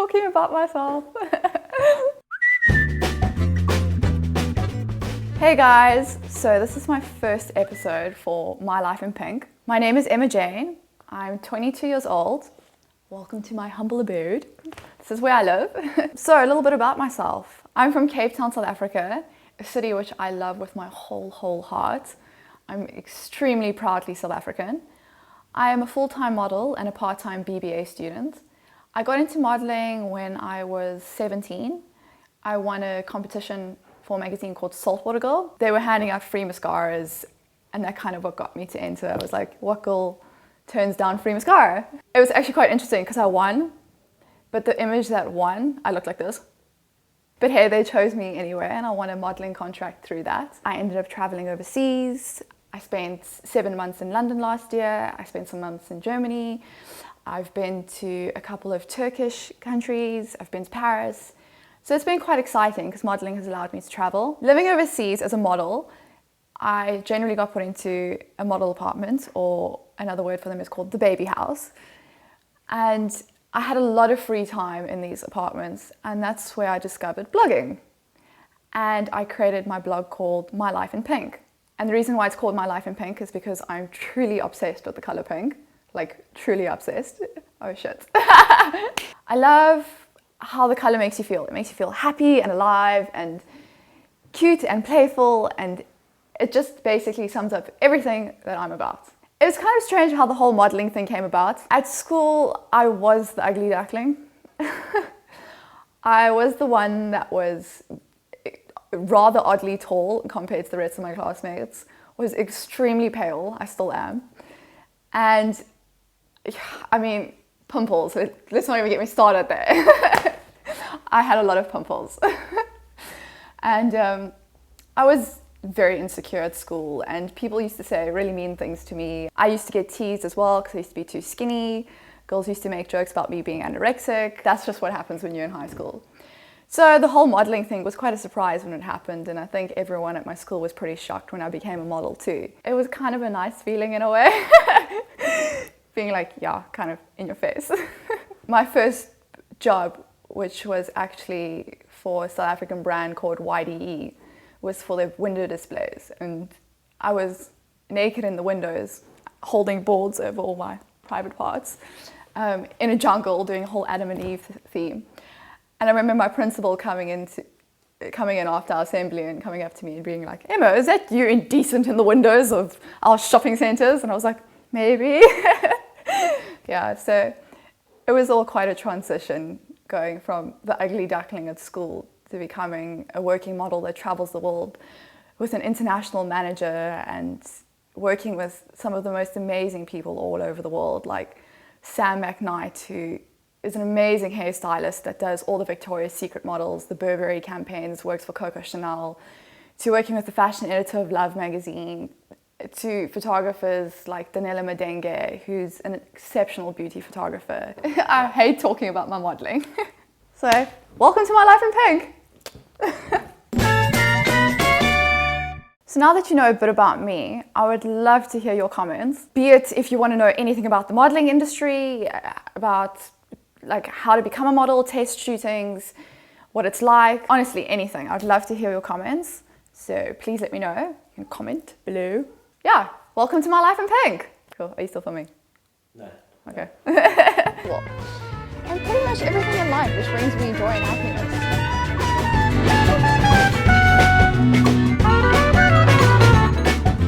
talking about myself. Hey guys, so this is my first episode for My Life in Pink. My name is Emma Jane. I'm 22 years old. Welcome to my humble abode. This is where I live. So a little bit about myself. I'm from Cape Town, South Africa, a city which I love with my whole heart. I'm extremely proudly South African. I am a full-time model and a part-time BBA student. I got into modeling when I was 17. I won a competition for a magazine called Saltwater Girl. They were handing out free mascaras, and that kind of what got me to enter. I was like, what girl turns down free mascara? It was actually quite interesting because I won, but the image that won, I looked like this. But hey, they chose me anyway, and I won a modeling contract through that. I ended up traveling overseas. I spent 7 months in London last year. I spent some months in Germany. I've been to a couple of Turkish countries. I've been to Paris. So it's been quite exciting because modeling has allowed me to travel. Living overseas as a model, I generally got put into a model apartment, or another word for them is called the baby house. And I had a lot of free time in these apartments, and that's where I discovered blogging. And I created my blog called My Life in Pink. And the reason why it's called My Life in Pink is because I'm truly obsessed with the color pink. Like, truly obsessed. Oh shit. I love how the color makes you feel. It makes you feel happy and alive and cute and playful, and it just basically sums up everything that I'm about. It was kind of strange how the whole modeling thing came about. At school, I was the ugly duckling. I was the one that was rather oddly tall compared to the rest of my classmates, was extremely pale, I still am. And I mean, pimples, let's not even get me started there. I had a lot of pimples. And I was very insecure at school, and people used to say really mean things to me. I used to get teased as well because I used to be too skinny. Girls used to make jokes about me being anorexic. That's just what happens when you're in high school. So the whole modeling thing was quite a surprise when it happened, and I think everyone at my school was pretty shocked when I became a model too. It was kind of a nice feeling in a way, being like, yeah, kind of in your face. My first job, which was actually for a South African brand called YDE, was for their window displays, and I was naked in the windows holding boards over all my private parts in a jungle doing a whole Adam and Eve theme. And I remember my principal coming in after our assembly and coming up to me and being like, Emma, is that you indecent in the windows of our shopping centres? And I was like, maybe. Yeah, so it was all quite a transition going from the ugly duckling at school to becoming a working model that travels the world with an international manager and working with some of the most amazing people all over the world, like Sam McKnight, who is an amazing hairstylist that does all the Victoria's Secret models, the Burberry campaigns, works for Coco Chanel, to working with the fashion editor of Love magazine, to photographers like Danella Madenge, who's an exceptional beauty photographer. I hate talking about my modeling. So, welcome to My Life in Pink. So now that you know a bit about me, I would love to hear your comments. Be it if you want to know anything about the modeling industry, about like how to become a model, test shootings, what it's like, honestly, anything. I'd love to hear your comments. So please let me know. You can comment below. Yeah, welcome to My Life in Pink. Cool, are you still filming? No. Okay. Cool. And pretty much everything in life which brings me joy and happiness.